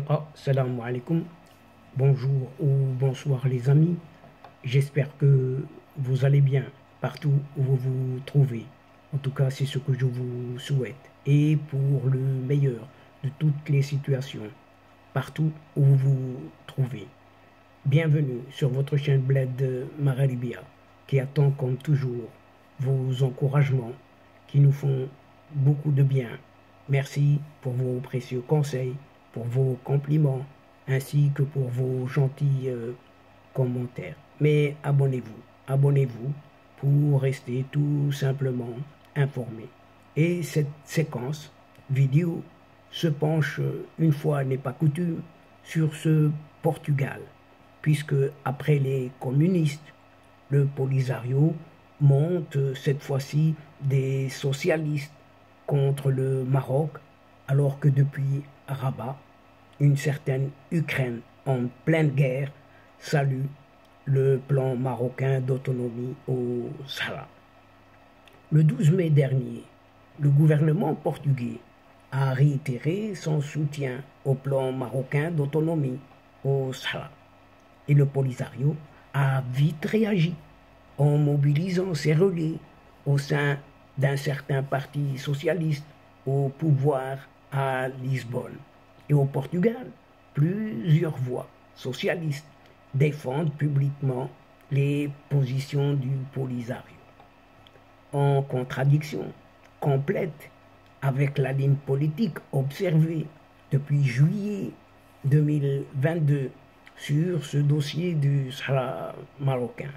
Asdiqa, salam alaikum, bonjour ou bonsoir les amis, j'espère que vous allez bien partout où vous vous trouvez. En tout cas, c'est ce que je vous souhaite. Et pour le meilleur de toutes les situations, partout où vous vous trouvez. Bienvenue sur votre chaîne Bled Magharibia, qui attend comme toujours vos encouragements qui nous font beaucoup de bien. Merci pour vos précieux conseils, pour vos compliments, ainsi que pour vos gentils commentaires. Mais abonnez-vous pour rester tout simplement informé. Et cette séquence vidéo se penche, une fois n'est pas coutume, sur ce Portugal, puisque après les communistes, le Polisario monte cette fois-ci des socialistes contre le Maroc, alors que depuis Rabat, une certaine Ukraine en pleine guerre salue le plan marocain d'autonomie au Sahara. Le 12 mai dernier, le gouvernement portugais a réitéré son soutien au plan marocain d'autonomie au Sahara. Et le Polisario a vite réagi en mobilisant ses relais au sein d'un certain parti socialiste au pouvoir à Lisbonne. Et au Portugal, plusieurs voix socialistes défendent publiquement les positions du Polisario, en contradiction complète avec la ligne politique observée depuis juillet 2022 sur ce dossier du Sahara marocain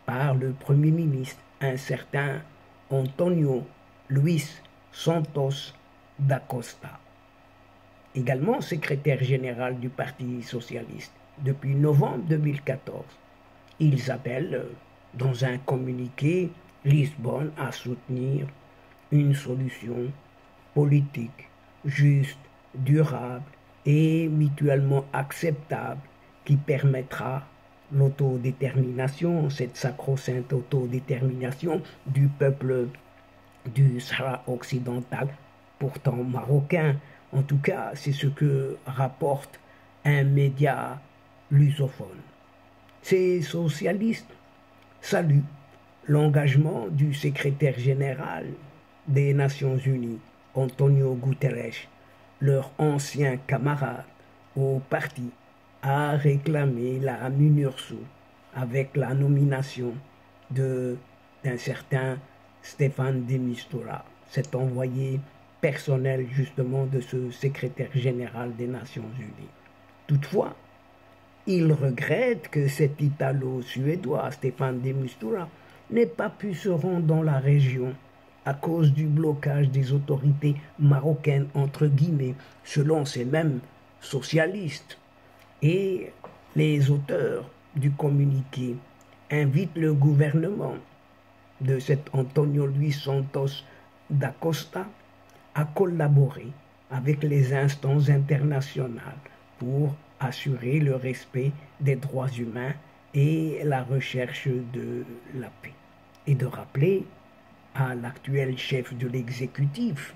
par le Premier ministre, un certain António Luís Santos da Costa, également secrétaire général du Parti socialiste depuis novembre 2014. Ils appellent dans un communiqué Lisbonne à soutenir une solution politique juste, durable et mutuellement acceptable qui permettra l'autodétermination, cette sacro-sainte autodétermination du peuple du Sahara occidental, pourtant marocain. En tout cas, c'est ce que rapporte un média lusophone. Ces socialistes saluent l'engagement du secrétaire général des Nations Unies, António Guterres, leur ancien camarade au parti, a réclamé la MINURSO avec la nomination d'un certain Stéphane de Mistura, cet envoyé personnel justement de ce secrétaire général des Nations Unies. Toutefois, il regrette que cet Italo-Suédois, Stéphane de Mistura, n'ait pas pu se rendre dans la région à cause du blocage des autorités marocaines, entre guillemets, selon ces mêmes socialistes. Et les auteurs du communiqué invitent le gouvernement de cet António Luís Santos da Costa à collaborer avec les instances internationales pour assurer le respect des droits humains et la recherche de la paix. Et de rappeler à l'actuel chef de l'exécutif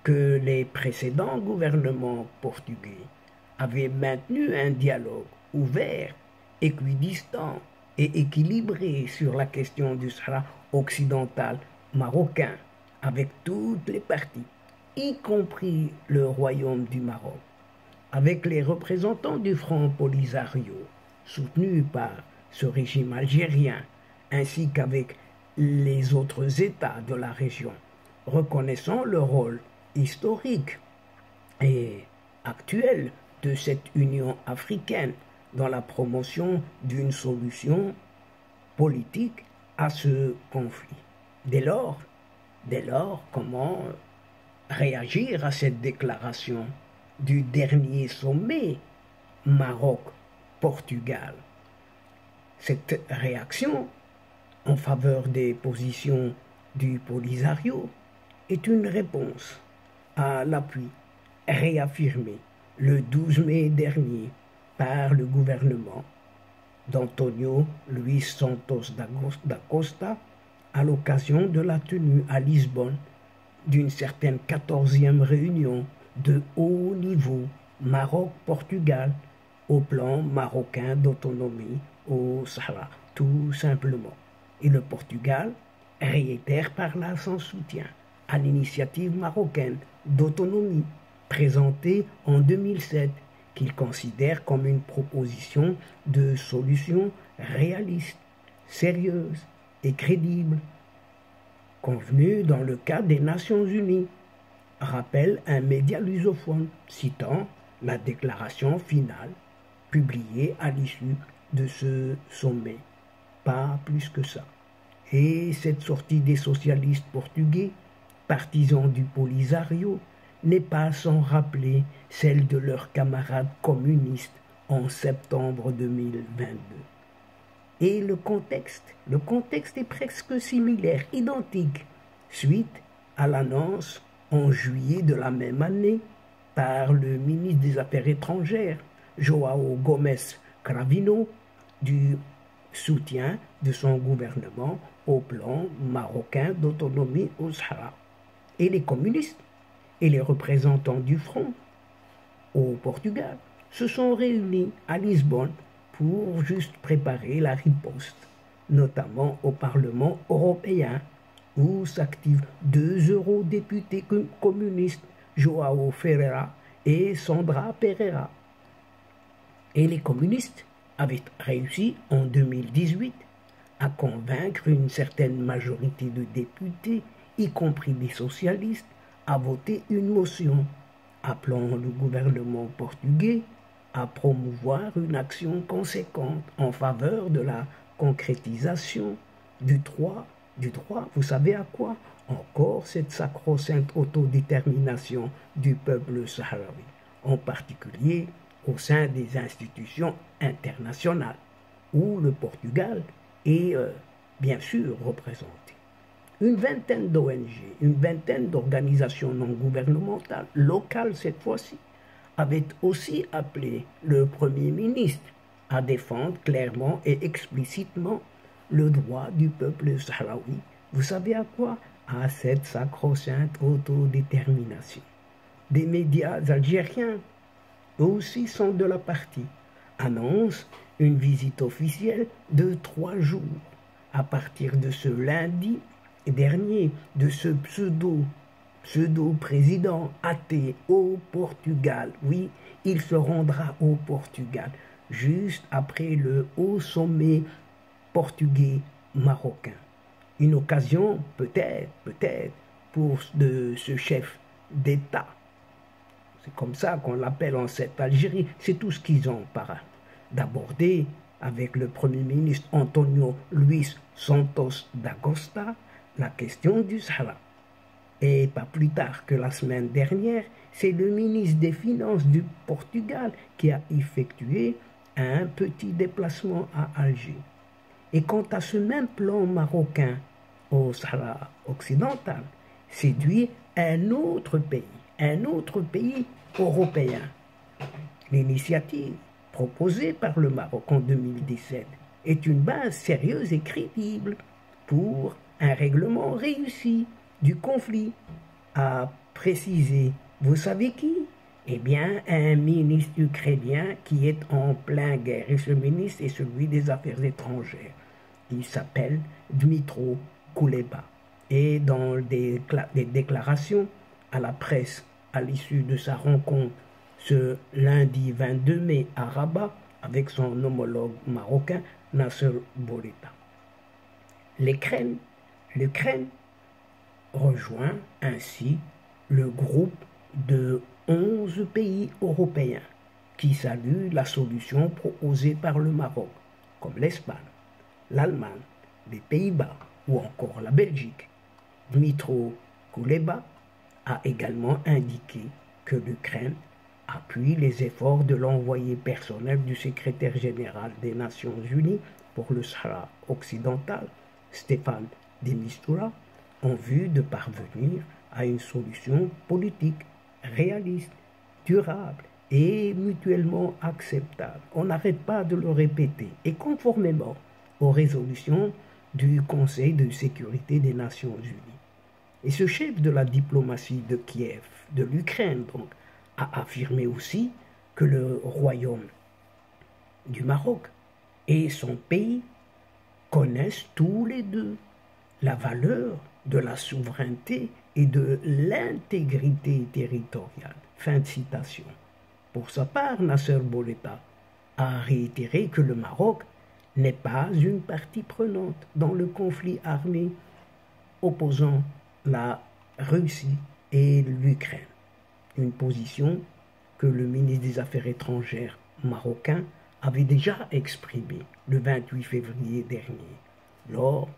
que les précédents gouvernements portugais avaient maintenu un dialogue ouvert, équidistant et équilibré sur la question du Sahara occidental marocain avec toutes les parties, y compris le Royaume du Maroc, avec les représentants du Front Polisario, soutenu par ce régime algérien, ainsi qu'avec les autres États de la région, reconnaissant le rôle historique et actuel de cette Union africaine dans la promotion d'une solution politique à ce conflit. Dès lors, comment réagir à cette déclaration du dernier sommet Maroc-Portugal? Cette réaction en faveur des positions du Polisario est une réponse à l'appui réaffirmé le 12 mai dernier par le gouvernement d'António Luís Santos da Costa à l'occasion de la tenue à Lisbonne d'une certaine 14e réunion de haut niveau Maroc-Portugal au plan marocain d'autonomie au Sahara, tout simplement. Et le Portugal réitère par là son soutien à l'initiative marocaine d'autonomie présentée en 2007 qu'il considère comme une proposition de solution réaliste, sérieuse et crédible, convenue dans le cadre des Nations Unies, rappelle un média lusophone citant la déclaration finale publiée à l'issue de ce sommet. Pas plus que ça. Et cette sortie des socialistes portugais, partisans du Polisario, n'est pas sans rappeler celle de leurs camarades communistes en septembre 2022. Et le contexte est presque similaire, identique, suite à l'annonce en juillet de la même année par le ministre des Affaires étrangères, João Gomes Cravinho, du soutien de son gouvernement au plan marocain d'autonomie au Sahara. Et les communistes et les représentants du Front au Portugal se sont réunis à Lisbonne pour juste préparer la riposte, notamment au Parlement européen, où s'activent 2 eurodéputés communistes, João Ferreira et Sandra Pereira. Et les communistes avaient réussi en 2018 à convaincre une certaine majorité de députés, y compris des socialistes, à voter une motion appelant le gouvernement portugais à promouvoir une action conséquente en faveur de la concrétisation du droit, vous savez à quoi? Encore cette sacro-sainte autodétermination du peuple sahraoui, en particulier au sein des institutions internationales, où le Portugal est bien sûr représenté. Une vingtaine d'ONG, une vingtaine d'organisations non gouvernementales, locales cette fois-ci, avaient aussi appelé le Premier ministre à défendre clairement et explicitement le droit du peuple sahraoui. Vous savez à quoi? À cette sacro-sainte autodétermination. Des médias algériens aussi sont de la partie, annoncent une visite officielle de 3 jours à partir de ce lundi dernier de ce pseudo-président athée au Portugal. Oui, il se rendra au Portugal juste après le haut sommet portugais-marocain. Une occasion peut-être pour ce chef d'État. C'est comme ça qu'on l'appelle en cette Algérie. C'est tout ce qu'ils ont d'aborder avec le Premier ministre Antonio Luis Santos d'Agosta la question du Sahara. Et pas plus tard que la semaine dernière, c'est le ministre des Finances du Portugal qui a effectué un petit déplacement à Alger. Et quant à ce même plan marocain au Sahara occidental, séduit un autre pays européen. L'initiative proposée par le Maroc en 2017 est une base sérieuse et crédible pour un règlement réussi du conflit, a précisé, vous savez qui? Eh bien, un ministre ukrainien qui est en plein guerre. Et ce ministre est celui des Affaires étrangères. Il s'appelle Dmytro Kuleba. Et dans des déclarations à la presse à l'issue de sa rencontre ce lundi 22 mai à Rabat avec son homologue marocain Nasser Bourita. L'Ukraine rejoint ainsi le groupe de 11 pays européens qui saluent la solution proposée par le Maroc, comme l'Espagne, l'Allemagne, les Pays-Bas ou encore la Belgique. Dmytro Kuleba a également indiqué que l'Ukraine appuie les efforts de l'envoyé personnel du secrétaire général des Nations Unies pour le Sahara occidental, Stéphane de Mistura, en vue de parvenir à une solution politique réaliste, durable et mutuellement acceptable. On n'arrête pas de le répéter et conformément aux résolutions du Conseil de sécurité des Nations Unies. Et ce chef de la diplomatie de Kiev, de l'Ukraine donc, a affirmé aussi que le royaume du Maroc et son pays connaissent tous les deux la valeur de la souveraineté et de l'intégrité territoriale. Fin de citation. Pour sa part, Nasser Bourguiba a réitéré que le Maroc n'est pas une partie prenante dans le conflit armé opposant la Russie et l'Ukraine. Une position que le ministre des Affaires étrangères marocain avait déjà exprimée le 28 février dernier lors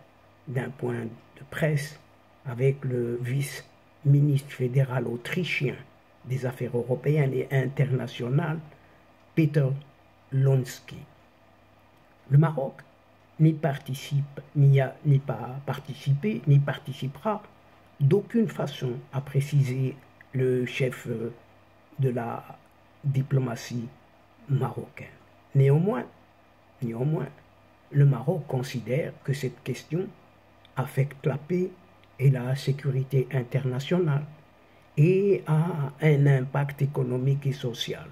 d'un point de presse avec le vice-ministre fédéral autrichien des Affaires européennes et internationales, Peter Lonsky. Le Maroc n'y participe, n'y pas participé, n'y participera d'aucune façon, a précisé le chef de la diplomatie marocaine. Néanmoins, le Maroc considère que cette question affecte la paix et la sécurité internationale et a un impact économique et social.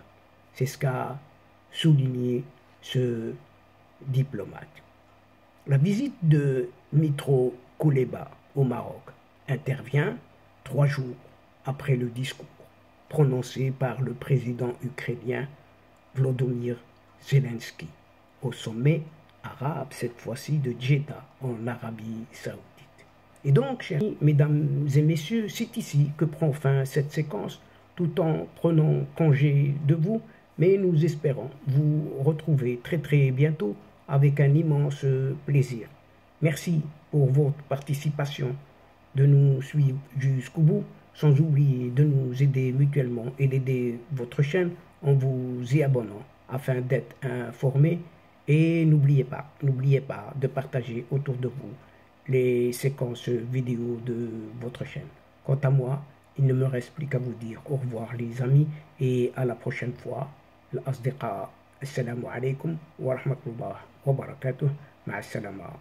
C'est ce qu'a souligné ce diplomate. La visite de Mitro Kouleba au Maroc intervient 3 jours après le discours prononcé par le président ukrainien Volodymyr Zelensky au sommet arabe, cette fois-ci de Jeddah en Arabie Saoudite. Et donc, chers amis, mesdames et messieurs, c'est ici que prend fin cette séquence, tout en prenant congé de vous, mais nous espérons vous retrouver très très bientôt avec un immense plaisir. Merci pour votre participation, de nous suivre jusqu'au bout, sans oublier de nous aider mutuellement et d'aider votre chaîne en vous y abonnant afin d'être informé. Et n'oubliez pas de partager autour de vous les séquences vidéo de votre chaîne. Quant à moi, il ne me reste plus qu'à vous dire au revoir les amis et à la prochaine fois. Assalamu alaikum wa rahmatullah wa barakatuh. Ma'as salama.